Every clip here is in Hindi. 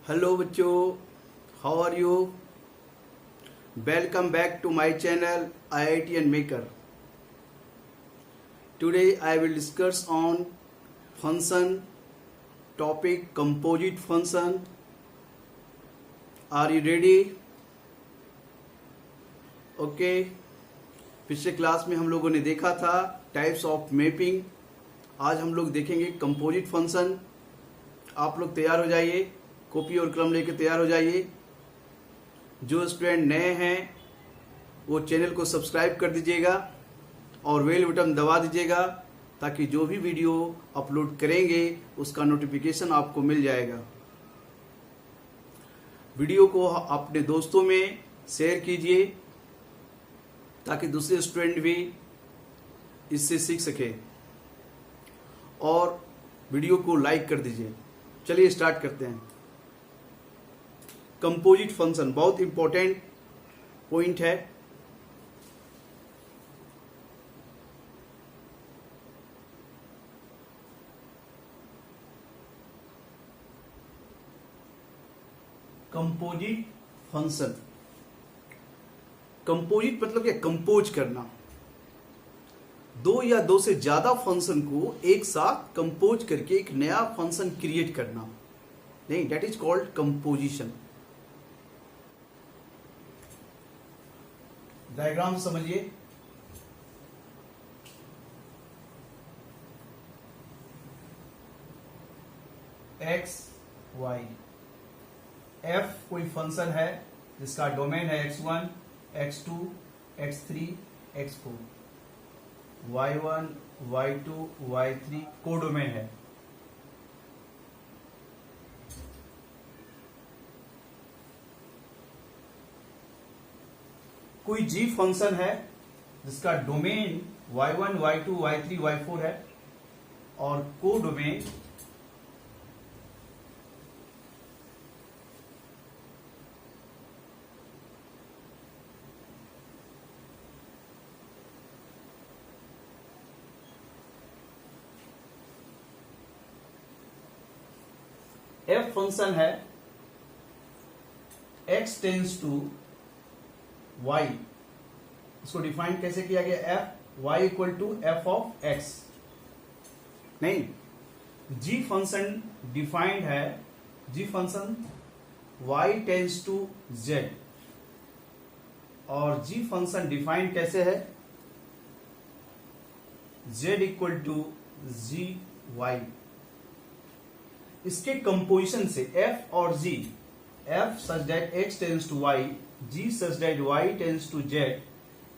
हेलो बच्चों, how are you? Welcome back to my channel IIT and Maker. Today I will discuss on function topic composite function. Are you ready? Okay. पिछले क्लास में हम लोगों ने देखा था टाइप्स ऑफ मैपिंग. आज हम लोग देखेंगे कंपोजिट फंक्शन. आप लोग तैयार हो जाइए, कॉपी और कलम लेके तैयार हो जाइए. जो स्टूडेंट नए हैं वो चैनल को सब्सक्राइब कर दीजिएगा और बेल बटन दबा दीजिएगा ताकि जो भी वीडियो अपलोड करेंगे उसका नोटिफिकेशन आपको मिल जाएगा. वीडियो को अपने दोस्तों में शेयर कीजिए ताकि दूसरे स्टूडेंट भी इससे सीख सके और वीडियो को लाइक कर दीजिए. चलिए स्टार्ट करते हैं. कंपोजिट फंक्शन बहुत इंपॉर्टेंट पॉइंट है. Composite function. कंपोजिट मतलब क्या? कंपोज करना. दो या दो से ज्यादा फंक्शन को एक साथ कंपोज करके एक नया फंक्शन क्रिएट करना. नहीं, that is called composition. Diagram समझिए. X Y. एफ कोई फंक्शन है जिसका डोमेन है x1, x2, x3, x4. y1, y2, y3 codomain है. कोई g फंक्शन है जिसका domain y1, y2, y3, y4 है और कोडोमेन f फंक्शन है x टेंस टू y. इसको डिफाइन कैसे किया गया? f y equal to f of x. नहीं, g फंक्शन डिफाइंड है. g function y tends to z और g फंक्शन डिफाइंड कैसे है? z equal to G Y. इसके कंपोजिशन से f और g, f such that x tends to y, g such that y tends to z,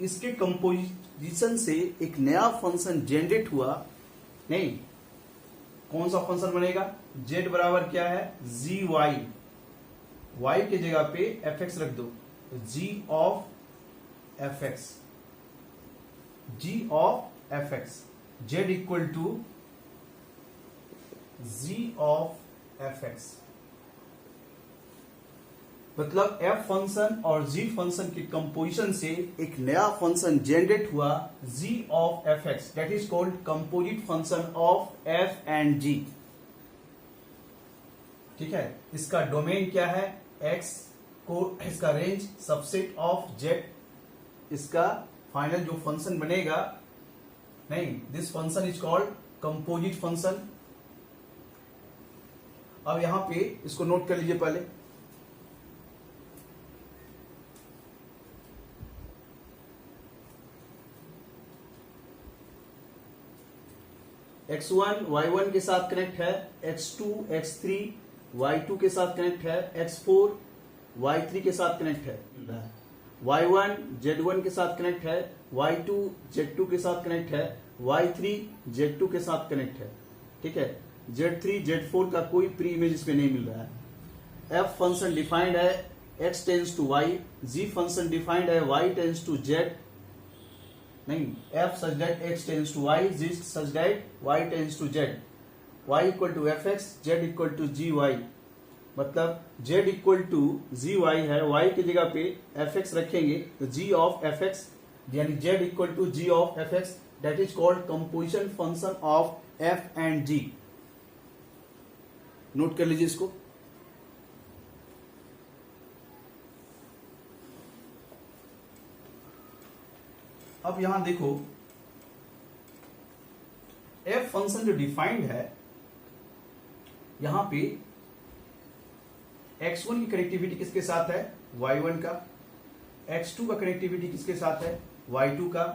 इसके कंपोजिशन से एक नया फंक्शन जनरेट हुआ. नहीं, कौन सा फंक्शन बनेगा? z बराबर क्या है? gy. y की जगह पे fx रख दो. g of fx, g of fx, z equal to g of fx. मतलब f फंक्शन और g फंक्शन के कंपोजिशन से एक नया फंक्शन जनरेट हुआ g of fx. That is called composite function of f and g. ठीक है. इसका डोमेन क्या है? x को इसका रेंज सबसेट ऑफ z. इसका फाइनल जो फंक्शन बनेगा, नहीं, this function is called composite function. अब यहां पे इसको नोट कर लीजिए पहले. x1 y1 के साथ कनेक्ट है, x2 x3 y2 के साथ कनेक्ट है, x4 y3 के साथ कनेक्ट है, y1 z1 के साथ कनेक्ट है, y2 z2 के साथ कनेक्ट है, y3 z2 के साथ कनेक्ट है. ठीक है. z3 z4 का कोई प्री इमेज इसमें नहीं मिल रहा है. f फंक्शन डिफाइंड है x tends to y, g function defined है y टेंस टू z. नहीं, f such that x tends to y, g such that y tends to z. y equal to fx, z equal to gy. मतलब z इक्वल टू gy है, y की जगह पे fx रखेंगे तो g ऑफ fx यानी z equal to g of fx. That is called composition function of f and g. Note कर लीजिए इसको. अब यहां देखो एफ फंक्शन जो डिफाइंड है, यहां पे x1 की कनेक्टिविटी किसके साथ है, y1 का, x2 का कनेक्टिविटी किसके साथ है, y2 का,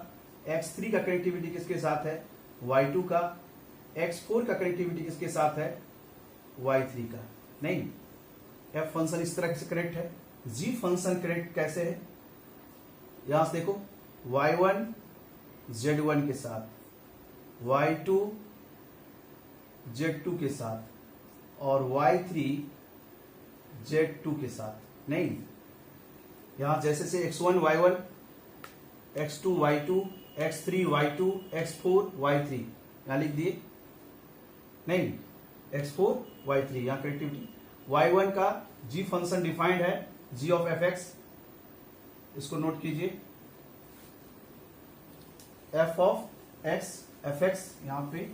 x3 का कनेक्टिविटी किसके साथ है, y2 का, x4 का कनेक्टिविटी किसके साथ है, y3 का। नहीं, f फंक्शन इस तरह से कनेक्ट है। g फंक्शन कनेक्ट कैसे है, यहां से देखो y1 z1 के साथ, y2 z2 के साथ और y3 z2 के साथ। नहीं, यहां जैसे से x1 y1, x2 y2, x3 y2, x4 y3 यहां लिख दिए। नहीं, x4 y3 यहां कनेक्टिविटी। y1 का g फंक्शन डिफाइंड है, g ऑफ fx, इसको नोट कीजिए, f ऑफ x fx यहां पे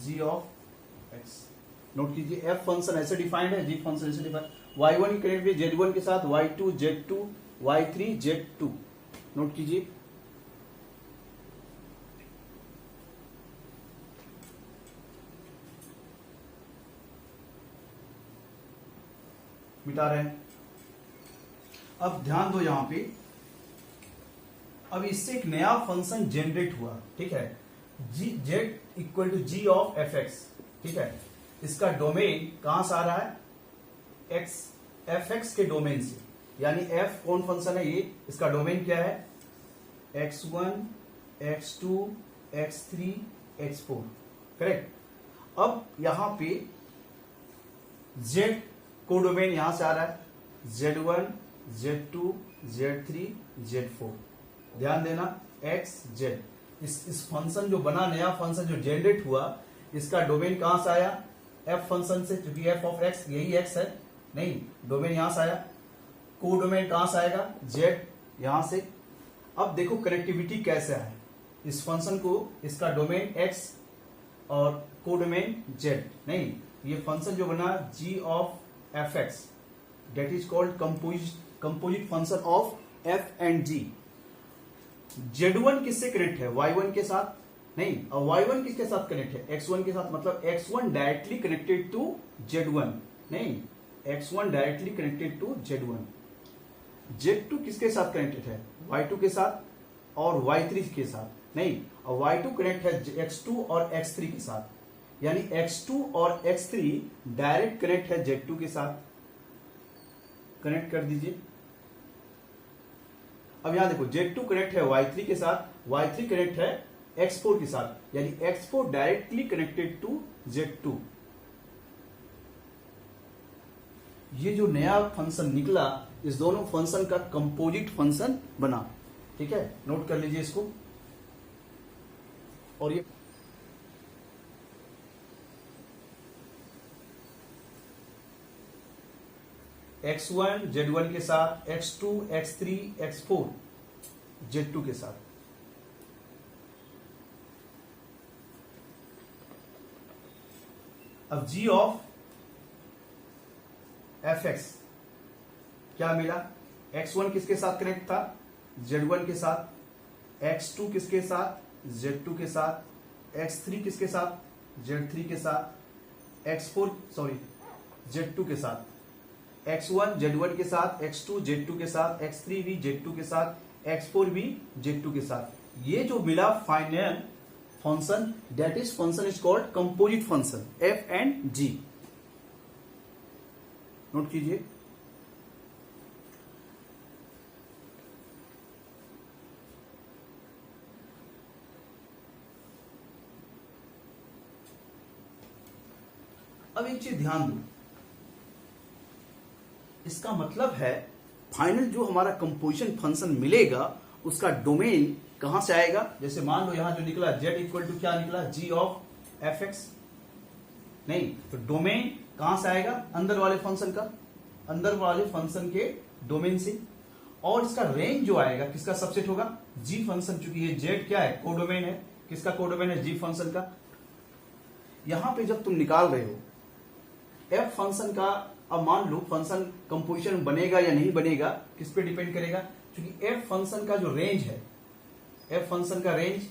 g ऑफ x नोट कीजिए। f फंक्शन ऐसे डिफाइंड है, g फंक्शन ऐसे डिफाइंड, y1 की कनेक्टिविटी z1 के साथ, y2 z2, y3 z2 note कीजिए। मिटा रहे हैं। अब ध्यान दो यहां पे, अब इससे एक नया फंक्शन जनरेट हुआ, ठीक है, z equal to g of fx, ठीक है। इसका डोमेन कहां से आ रहा है, fx के डोमेन से, यानी f कौन फंक्शन है ये, इसका डोमेन क्या है, x1 x2 x3 x4, correct. अब यहां पे z को डोमेन यहां से आ रहा है, z1 z2 z3 z4, ध्यान देना x z, इस फंक्शन जो बना, नया फंक्शन जो जनरेट हुआ, इसका डोमेन कहां से आया, f फंक्शन से, क्योंकि f ऑफ x यही x है। नहीं, डोमेन यहां से आया, को डोमेन कहां से आएगा, z यहां से। अब देखो कनेक्टिविटी कैसे है इस फंक्शन को, इसका डोमेन x और को डोमेन z। नहीं, ये फंक्शन जो बना g of fx, that is called composite function of f and g। z1 किससे कनेक्ट है, y1 के साथ। नहीं, और y1 किसके साथ कनेक्ट है, x1 के साथ, मतलब x1 directly connected to z1। नहीं, x1 directly connected to z1। z2 किसके साथ कनेक्टेड है, y2 के साथ और y3 के साथ। नहीं, और y2 कनेक्ट है x2 और x3 के साथ, यानी x2 और x3 डायरेक्ट कनेक्ट है z2 के साथ। कनेक्ट कर दीजिए। अब यहां देखो z2 कनेक्ट है y3 के साथ, y3 कनेक्ट है x4 के साथ, यानी x4 directly connected to z2। ये जो नया फंक्शन निकला, इस दोनों फंक्शन का कंपोजिट फंक्शन बना, ठीक है, नोट कर लीजिए इसको। और ये x1 z1 के साथ, x2 x3 x4 z2 के साथ। अब g ऑफ fx क्या मिला, x1 किसके साथ कनेक्ट था, z1 के साथ, x2 किसके साथ, z2 के साथ, x3 किसके साथ, z3 के साथ, x4 सॉरी z2 के साथ, x1 z1 के साथ, x2 z2 के साथ, x3 भी z2 के साथ, x4 भी z2 के साथ। ये जो मिला final function, that is function is called composite function, f and g। Note कीजिए। अब एक चीज ध्यान दो, इसका मतलब है फाइनल जो हमारा कंपोजिशन फंक्शन मिलेगा, उसका डोमेन कहां से आएगा। जैसे मान लो यहां जो निकला z इक्वल टू क्या निकला, g ऑफ fx। नहीं, तो डोमेन कहां से आएगा, अंदर वाले फंक्शन का, अंदर वाले फंक्शन के डोमेन से। और इसका रेंज जो आएगा किसका सबसेट होगा, g फंक्शन, चूंकि ये z क्या है, कोडोमेन है। किसका कोडोमेन है, g फंक्शन का। यहां पे जब तुम निकाल रहे हो f फंक्शन का, अब मान लो फंक्शन कंपोजिशन बनेगा या नहीं बनेगा, किस पे डिपेंड करेगा, क्योंकि एफ फंक्शन का जो रेंज है, एफ फंक्शन का रेंज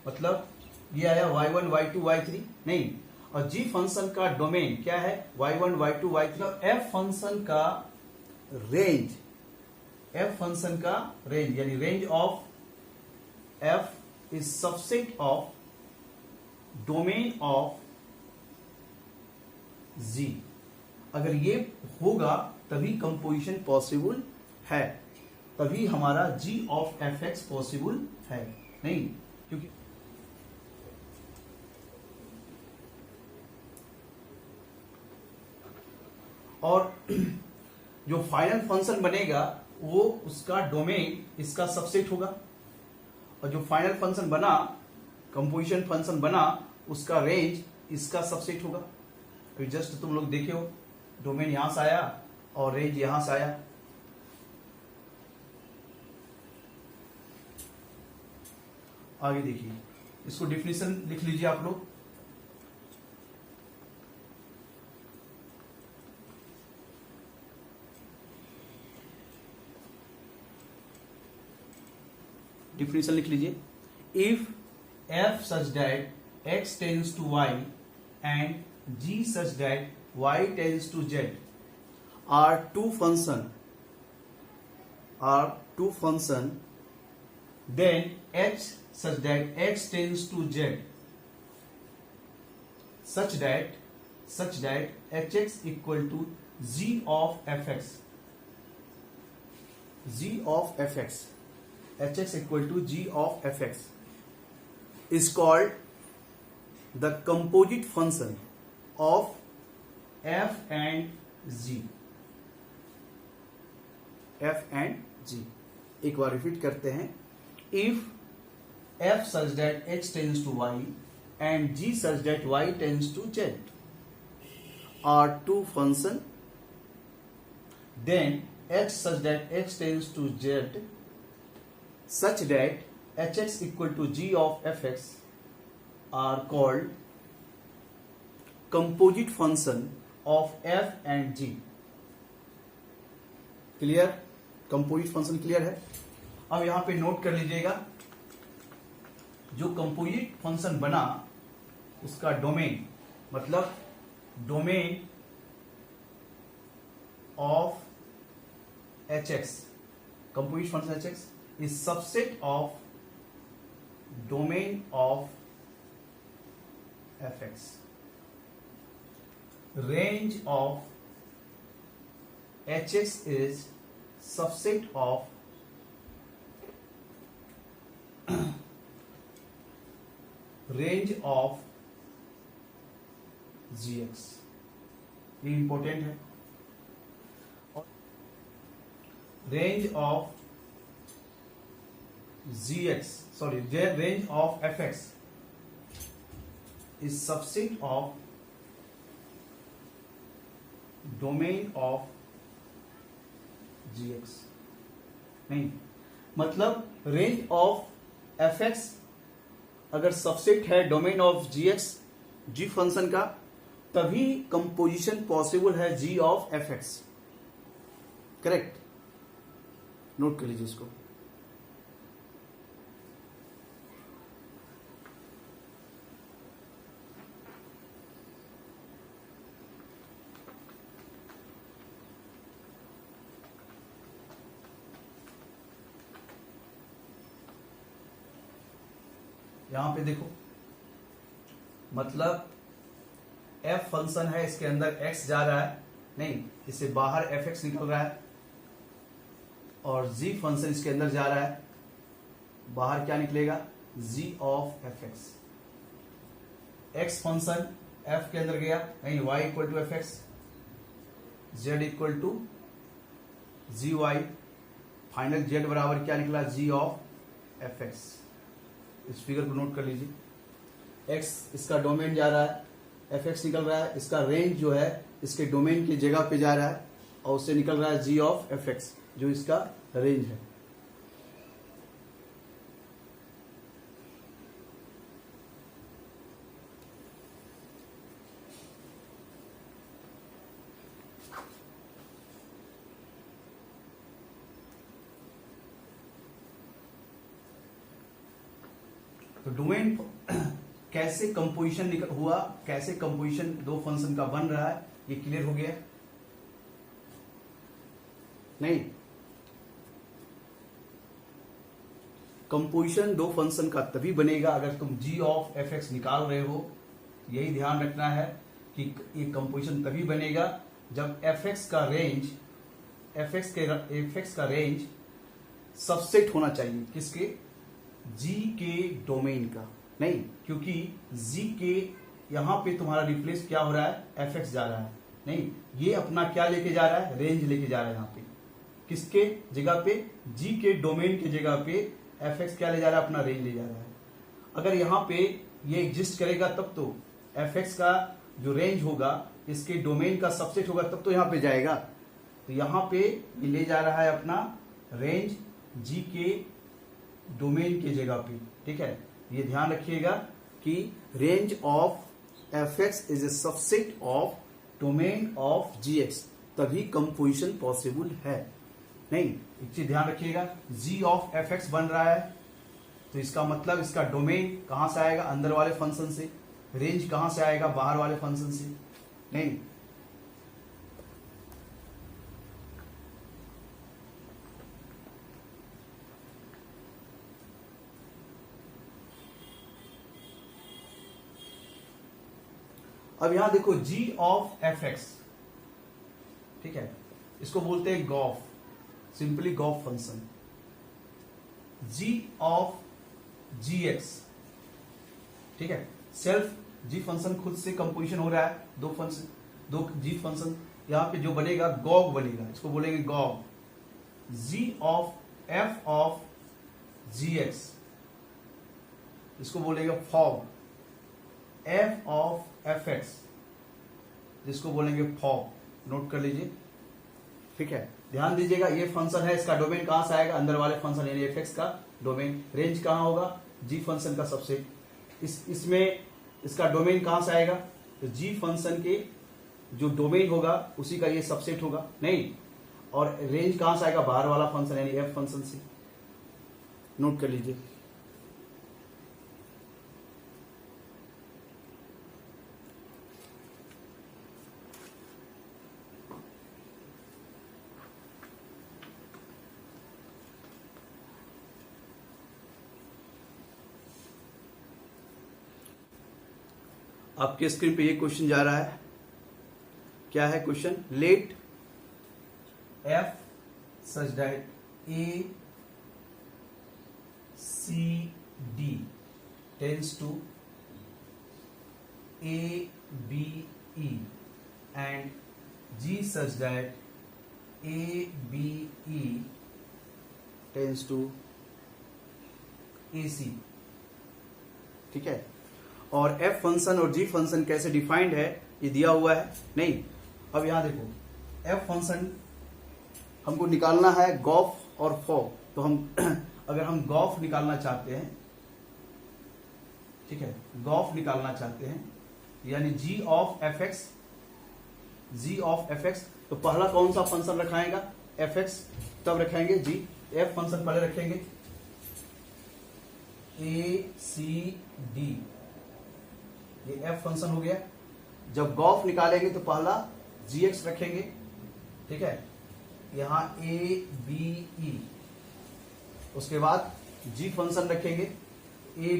मतलब ये आया y1 y2 y3 नहीं, और जी फंक्शन का डोमेन क्या है y1 y2 y3। F function का रेंज, एफ फंक्शन का रेंज यानी range of F is subset of domain of G. अगर ये होगा तभी कंपोजिशन पॉसिबल है, तभी हमारा G of F X possible है, नहीं क्योंकि और जो फाइनल फंक्शन बनेगा वो उसका डोमेन इसका सबसेट होगा, और जो फाइनल फंक्शन बना, कंपोजिशन फंक्शन बना, उसका रेंज इसका सबसेट होगा। तो जस्ट तुम लोग देखे हो, डोमेन यहां से आया और रेंज यहां से आया। आगे देखिए, इसको डिफिनेशन लिख लीजिए आप लोग। डिफिनेशन लिख लीजिए, if F such that X tends to Y and G such that Y tends to Z are two function then h such that x tends to z such that hx equal to g of fx, hx equal to g of fx is called the composite function of f and g। एक बार रिपीट करते हैं, if f such that x tends to y and g such that y tends to z are two function, then h such that x tends to z such that hx equal to g of fx are called composite function of f and g। Clear? Composite function clear है? अब यहां पे नोट कर लीजिएगा, जो कंपोजिट फंक्शन बना उसका डोमेन मतलब domain of H x, composite function H x is subset of domain of F x. Range of H x is subset of range of gx। ये इंपॉर्टेंट है। Range of gx, sorry range of fx is subset of domain of gx। नहीं मतलब रेंज ऑफ fx अगर सबसेट है domain of gx, g function का, तभी कंपोजिशन पॉसिबल है g of fx। Correct? Note कर लीजिए इसको। यहां पे देखो, मतलब f फंक्शन है, इसके अंदर x जा रहा है, नहीं इससे बाहर fx निकल रहा है, और g फंक्शन इसके अंदर जा रहा है, बाहर क्या निकलेगा g of fx। x function f के अंदर गया, नहीं y equal to fx, z equal to gy, final z बराबर क्या निकला g ऑफ fx। इस फिगर को नोट कर लीजिए, x इसका डोमेन जा रहा है, fx निकल रहा है, इसका रेंज जो है इसके डोमेन की जगह पे जा रहा है, और उससे निकल रहा है g ऑफ fx जो इसका रेंज है। तो डोमेन कैसे कंपोजिशन हुआ, कैसे कंपोजिशन दो फंक्शन का बन रहा है, ये क्लियर हो गया नहीं? कंपोजिशन दो फंक्शन का तभी बनेगा अगर तुम g ऑफ एफ एक्स निकाल रहे हो। यही ध्यान रखना है कि ये कंपोजिशन तभी बनेगा जब एफ एक्स का रेंज सबसेट होना चाहिए। किसके? g के डोमेन का नहीं, क्योंकि g के यहां पे तुम्हारा रिप्लेस क्या हो रहा है, एफ एक्स जा रहा है नहीं, ये अपना क्या लेके जा रहा है, रेंज लेके जा रहा है। यहां पे किसके जगह पे, g के डोमेन की जगह पे एफ एक्स क्या ले जा रहा है, अपना रेंज ले जा रहा है। अगर यहाँ पे ये एग्जिस्ट करेगा तब तो एफ एक्स का जो रेंज होगा इसके डोमेन का सबसेट होगा तब तो यहाँ पे जाएगा। तो यहाँ पे ये ले जा रहा है अपना रेंज जी के डोमेन की जगह पे। ठीक है, ये ध्यान रखिएगा कि range of F X is a subset of domain of G X, तभी कंपोजिशन पॉसिबल है। नहीं, एक चीज ध्यान रखिएगा, g ऑफ एफ एक्स बन रहा है तो इसका मतलब इसका डोमेन कहां से आएगा, अंदर वाले फंक्शन से। रेंज कहां से आएगा, बाहर वाले फंक्शन से। नहीं, अब यहां देखो g ऑफ एफ एक्स, ठीक है, इसको बोलते हैं gof, simply gof function. g of G X, ठीक है, सेल्फ g फंक्शन खुद से कंपोजिशन हो रहा है, दो g फंक्शन, यहां पे जो बनेगा गॉग बनेगा, इसको बोलेंगे gog. g of f of G X, इसको बोलेंगे fog. f of F X, जिसको बोलेंगे फॉग, नोट कर लीजिए। ठीक है, ध्यान दीजिएगा, ये फंक्शन है, इसका डोमेन कहां से आएगा, अंदर वाले फंक्शन यानी एफ एक्स का डोमेन। रेंज कहां होगा, जी फंक्शन का सबसेट। इसमें इसका डोमेन कहां से आएगा, तो जी फंक्शन के जो डोमेन होगा उसी का ये सबसेट होगा नहीं। और रेंज कहां से आएगा, बाहर वाला फंक्शन यानी एफ फंक्शन से। नोट कर लीजिए। आपके स्क्रीन पे ये क्वेश्चन जा रहा है, क्या है question, let F such that A C D tends to A B E and G such that A B E tends to A C. ठीक है, और f फंक्शन और g फंक्शन कैसे डिफाइंड है ये दिया हुआ है नहीं। अब यहां देखो, f फंक्शन हमको निकालना है गॉफ और फॉग। तो हम अगर हम गॉफ निकालना चाहते हैं, ठीक है, गॉफ निकालना चाहते हैं यानी g of F x, g of F x, तो पहला कौन सा फंक्शन रखाएगा, एफ एक्स, तब रखेंगे g। f फंक्शन पहले रखेंगे ए सी डी, ये f फंक्शन हो गया। जब गॉफ निकालेंगे तो पहला gx रखेंगे, ठीक है, यहां a b e, उसके बाद g फंक्शन रखेंगे a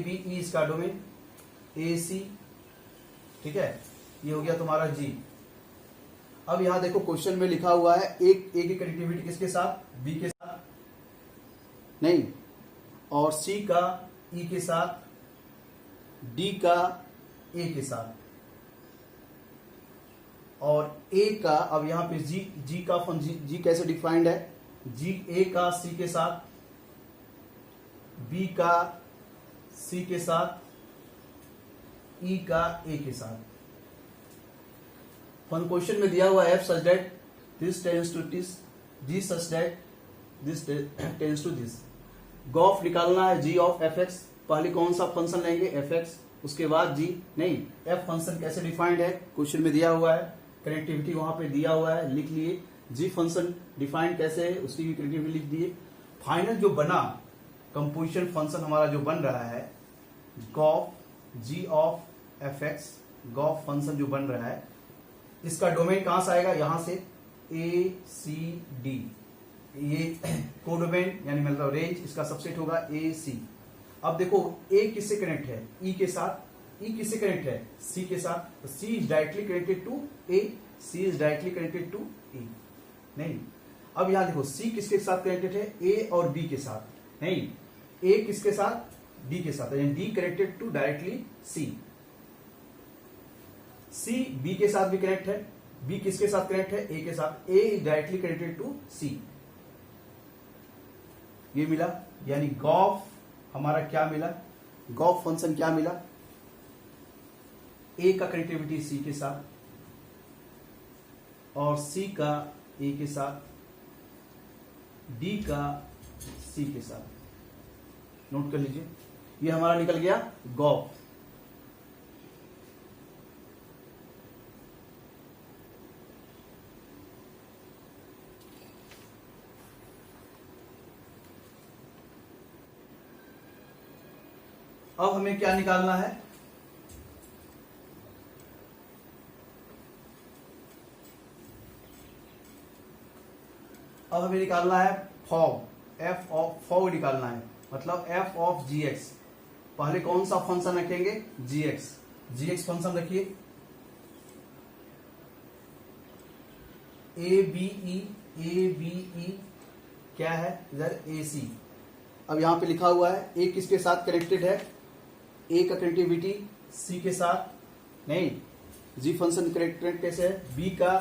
b e, इसका डोमेन a c, ठीक है, ये हो गया तुम्हारा g। अब यहां देखो क्वेश्चन में लिखा हुआ है एक a की कनेक्टिविटी किसके साथ, b के साथ नहीं, और c का e के साथ, d का ए के साथ, और ए का, अब यहां पे जी का जी कैसे डिफाइंड है, जी ए का सी के साथ, बी का सी के साथ, ई का ए के साथ। फन क्वेश्चन में दिया हुआ F such that this tends to this, G such that this tends to this. Gof निकालना है जी ऑफ एफ एक्स, पहले कौन सा फंक्शन लेंगे, एफ एक्स, उसके बाद जी नहीं। एफ फंक्शन कैसे डिफाइंड है, क्वेश्चन में दिया हुआ है, कनेक्टिविटी वहां पे दिया हुआ है, लिख लिए। जी फंक्शन डिफाइंड कैसे है, उसकी भी कनेक्टिविटी लिख दिए। फाइनल जो बना कंपोजिशन फंक्शन हमारा जो बन रहा है, gof G of F X, gof function जो बन रहा है इसका डोमेन कहां से आएगा, यहां से ए सी डी, ये कोडोमेन यानी मतलब रेंज, इसका सबसेट होगा ए सी। अब देखो ए किससे कनेक्ट है, ई के साथ, ई किससे कनेक्ट है, सी के साथ, तो C is directly connected to A, C is directly connected to A. नहीं, अब यहां देखो सी किसके साथ कनेक्टेड है, ए और बी के साथ, नहीं ए किसके साथ, डी के साथ, यानी D connected to directly C. C B के साथ भी कनेक्ट है, बी किसके साथ कनेक्ट है, ए के साथ, ए इज डायरेक्टली कनेक्टेड टू सी। ये मिला, यानी गॉफ हमारा क्या मिला, गॉफ फंक्शन क्या मिला, ए का कनेक्टिविटी सी के साथ और सी का ए के साथ, डी का सी के साथ। नोट कर लीजिए, ये हमारा निकल गया गॉफ। अब हमें क्या निकालना है, अब हमें निकालना है फॉग, एफ ऑफ फॉग निकालना है, मतलब एफ ऑफ जी एक्स। पहले कौन सा फंक्शन रखेंगे, जी एक्स, जी एक्स फंक्शन रखिए, ए बी ई क्या है इधर, ए सी। अब यहां पे लिखा हुआ है ए किसके साथ कनेक्टेड है, ए का कनेक्टिविटी सी के साथ, नहीं जी फंक्शन कनेक्टेड कैसे है, बी का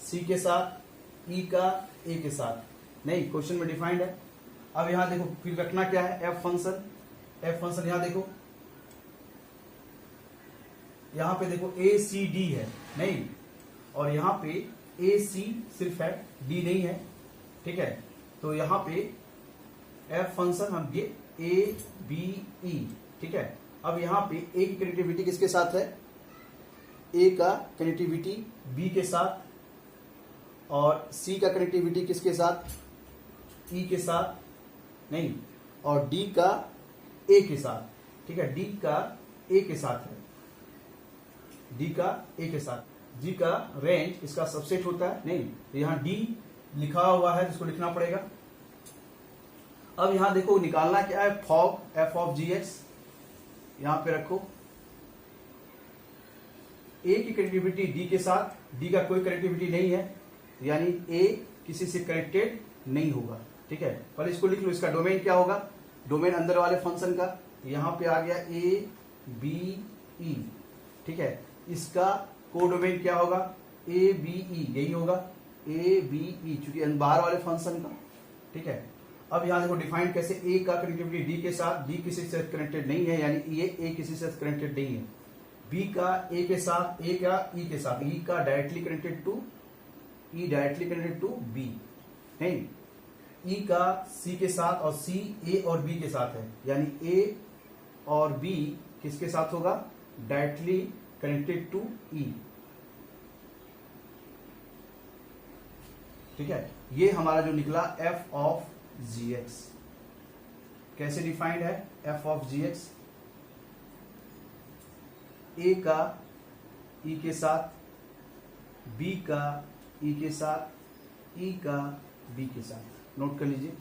सी के साथ, ई का ए के साथ, नहीं क्वेश्चन में डिफाइंड है। अब यहां देखो फिर रखना क्या है, एफ फंक्शन, एफ फंक्शन यहां देखो, यहां पे देखो ए सी डी है, नहीं, और यहां पे ए सी सिर्फ है, डी नहीं है, ठीक है। तो यहां पे एफ फंक्शन हम ये ए बी ई, ठीक है। अब यहां पे ए की कनेक्टिविटी किसके साथ है, ए का कनेक्टिविटी बी के साथ और सी का कनेक्टिविटी किसके साथ, ई के साथ, नहीं, और डी का ए के साथ, ठीक है, डी का ए के साथ है, डी का ए के साथ। जी का रेंज इसका सबसेट होता है, नहीं तो यहां डी लिखा हुआ है जिसको लिखना पड़ेगा। अब यहां देखो निकालना क्या है, fog F of G X, यहां पे रखो, ए की कनेक्टिविटी डी के साथ, डी का कोई कनेक्टिविटी नहीं है, यानी ए किसी से कनेक्टेड नहीं होगा, ठीक है। पहले इसको लिख लो, इसका डोमेन क्या होगा, डोमेन अंदर वाले फंक्शन का, यहां पे आ गया ए बी ई, ठीक है। इसका कोडोमेन क्या होगा, ए बी ई, यही होगा ए बी ई, चूंकि बाहर वाले फंक्शन का, ठीक है। अब यहां देखो डिफाइन कैसे, ए का कनेक्टिविटी डी के साथ, डी किसी से कनेक्टेड नहीं है, यानी ये ए किसी से कनेक्टेड नहीं है। बी का ए के साथ, ए का ई के साथ, ई का directly connected to, E directly connected to B, नहीं, ई का सी के साथ और सी ए और बी के साथ है, यानी ए और बी किसके साथ होगा, डायरेक्टली कनेक्टेड टू ई, ठीक है। ये हमारा जो निकला एफ ऑफ जी एक्स, कैसे डिफाइंड है, एफ ऑफ जी एक्स, ए का ई के साथ, बी का ई के साथ, ई का बी के साथ। नोट कर लीजिए,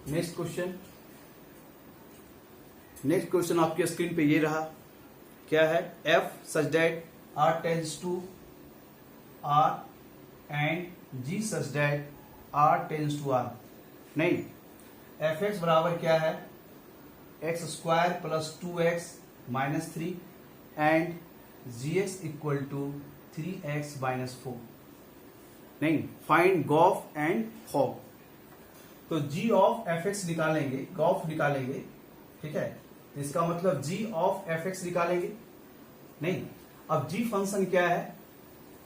नेक्स्ट क्वेश्चन, नेक्स्ट क्वेश्चन आपके स्क्रीन पे ये रहा, क्या है, F such that R tends to R and G such that R tends to R, नहीं, एफ एक्स बराबर क्या है, X square plus 2x minus 3 and G X equal to 3x minus 4। नहीं, फाइंड गॉफ एंड फॉग। तो g ऑफ एफ एक्स निकालेंगे, गॉफ निकालेंगे, ठीक है, तो इसका मतलब g ऑफ एफ एक्स निकालेंगे। नहीं, अब g फंक्शन क्या है,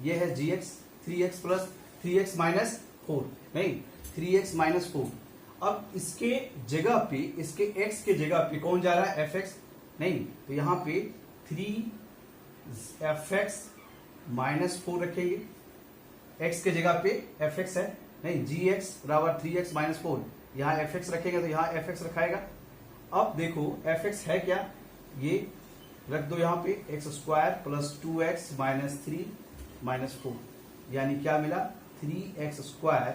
ये है gx, 3x plus 3x minus 4, नहीं 3x माइनस 4। अब इसके जगह पे, इसके x के जगह पे कौन जा रहा है, fx, नहीं, तो यहां पे 3fx माइनस 4 रखेंगे, x के जगह पे fx है, नहीं gx बराबर 3x माइनस 4, यहाँ fx रखेंगे तो यहाँ fx रखाएगा। अब देखो fx है क्या, ये रख दो यहाँ पे, x square plus 2x minus 3 minus 4, यानी क्या मिला, 3x square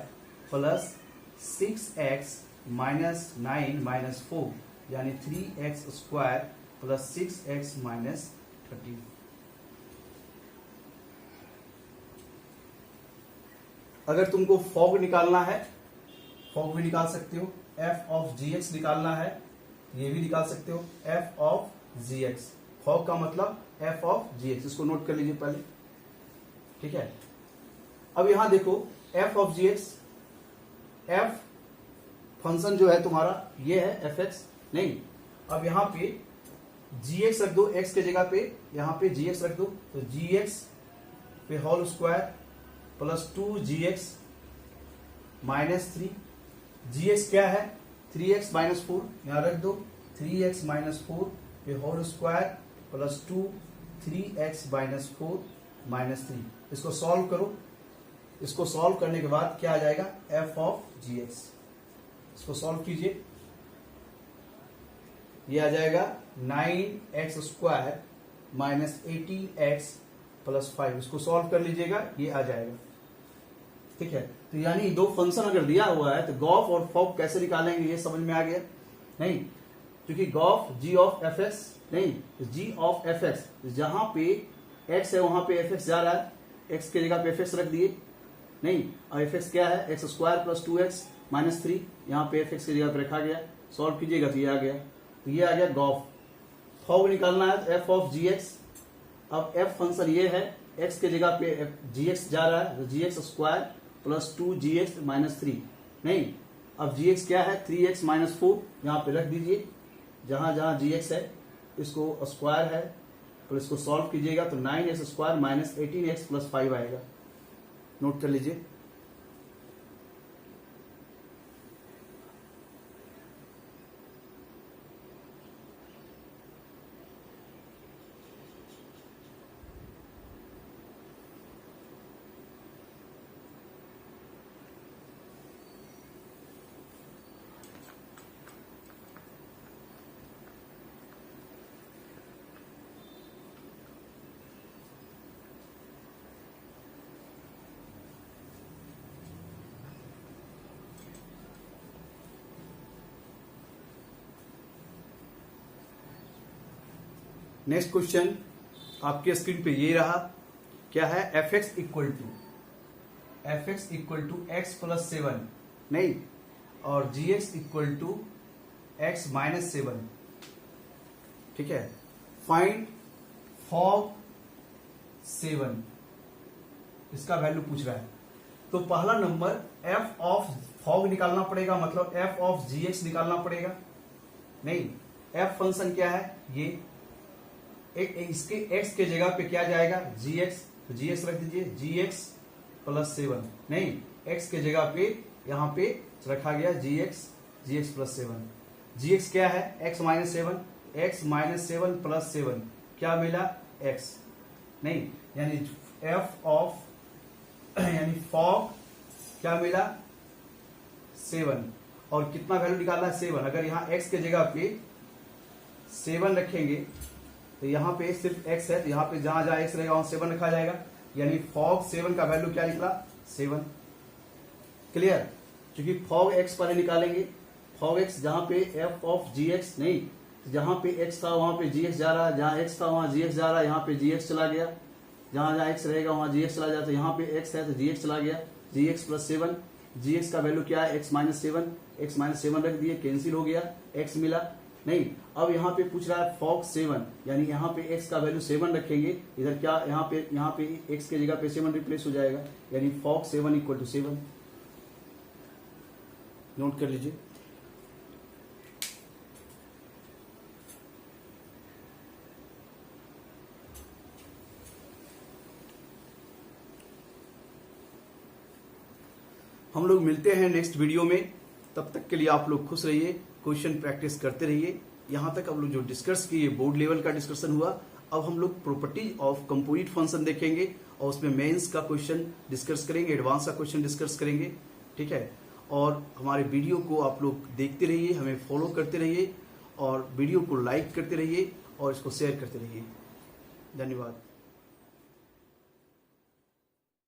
plus 6x minus 9 minus 4, यानी 3x square plus 6x minus 13। अगर तुमको फॉग निकालना है, फॉग भी निकाल सकते हो, f ऑफ gx निकालना है, ये भी निकाल सकते हो, f ऑफ gx, फॉग का मतलब f ऑफ gx, इसको नोट कर लीजिए पहले, ठीक है। अब यहां देखो f of gx, f function जो है तुम्हारा ये है fx, नहीं, अब यहां पे gx रख दो, x के जगह पे यहां पे gx रख दो, तो gx पे whole square plus 2gx minus 3, gx क्या है, 3x माइनस 4, यहां रख दो, 3x माइनस 4 पे whole square plus 2 3x minus 4 minus 3। इसको सॉल्व करो, इसको सॉल्व करने के बाद क्या आ जाएगा, f ऑफ gx, इसको सॉल्व कीजिए, ये आ जाएगा 9x square minus 18x plus 5, इसको सॉल्व कर लीजिएगा, ये आ जाएगा, ठीक है। तो यानी दो फंक्शन अगर दिया हुआ है तो गॉफ और फॉग कैसे निकालेंगे, ये समझ में आ गया, नहीं, क्योंकि gof g of F X, नहीं, g ऑफ एफ एक्स, जहां पे x है वहां पे एफ एक्स जा रहा है, x के जगह पे एफ एक्स रख दिए, नहीं, और एफ एक्स क्या है, X square plus 2x minus 3, यहाँ पे एफ एक्स की जगह पे रखा गया, सॉल्व कीजिएगा तो ये आ गया, तो ये आ गया गॉफ। फॉग निकालना है तो एफ ऑफ जी एक्स, अब एफ फंक्शन ये है, एक्स के जगह पे जी एक्स जा रहा है, तो G X square plus 2gx minus 3, नहीं, अब gx क्या है, 3x माइनस 4, यहाँ पे रख दीजिए, जहां जहां gx है इसको स्क्वायर है, तो इसको सॉल्व कीजिएगा तो 9x square minus 18x plus 5 आएगा, नोट कर लीजिए। नेक्स्ट क्वेश्चन आपके स्क्रीन पे ये रहा, क्या है, F X equal to X plus 7, नहीं, और G X equal to X minus 7, ठीक है। फाइंड फॉग 7, इसका वैल्यू पूछ रहा है, तो पहला नंबर एफ ऑफ फॉग निकालना पड़ेगा, मतलब एफ ऑफ जी एक्स निकालना पड़ेगा, नहीं, एफ फंक्शन क्या है, ये इसके x के जगह पे क्या जाएगा, gx, तो gx रख दीजिए, gx प्लस 7, नहीं, x के जगह पे यहां पे रखा गया gx प्लस 7, gx क्या है, x minus 7, x minus 7 plus 7, क्या मिला, x, नहीं, यानी f ऑफ, यानी फॉग क्या मिला, 7, और कितना वैल्यू निकालना है, 7, अगर यहाँ x के जगह पे 7 रखेंगे तो यहाँ पे सिर्फ x है, तो यहाँ पे जहां जहां x रहेगा वहां 7 रखा जाएगा, यानी फॉग 7 का वैल्यू क्या निकला, 7, क्लियर। क्योंकि फॉग x पहले निकालेंगे, फॉग x जहां पे f ऑफ gx, नहीं, जहां पे x था वहां पे gx जा रहा है, जहां x था वहां gx जा रहा है, यहाँ पे gx चला गया, जहां जहां x रहेगा वहां gx चला जाता है, यहाँ पे x है तो gx चला गया, gx प्लस 7, जी एक्स का वैल्यू क्या है, x माइनस 7, एक्स माइनस 7 रख दिए, कैंसिल हो गया, x मिला नहीं। अब यहाँ पे पूछ रहा है फॉक 7, यानी यहाँ पे x का वैल्यू 7 रखेंगे, इधर क्या यहाँ पे x के जगह पे 7 रिप्लेस हो जाएगा, यानी फॉक 7 इक्वल टू 7। नोट कर लीजिए। हम लोग मिलते हैं नेक्स्ट वीडियो में, तब तक के लिए आप लोग खुश रहिए, क्वेश्चन प्रैक्टिस करते रहिए। यहाँ तक हम लोग जो डिस्कस किए बोर्ड लेवल का डिस्कशन हुआ। अब हम लोग प्रॉपर्टी ऑफ कंपोजिट फंक्शन देखेंगे और उसमें मेंस का क्वेश्चन डिस्कस करेंगे, एडवांस का क्वेश्चन डिस्कस करेंगे, ठीक है। और हमारे वीडियो को आप लोग देखते रहिए, हमें फॉलो करते रहिए और वीडियो को लाइक करते रहिए और इसको शेयर करते रहिए। धन्यवाद।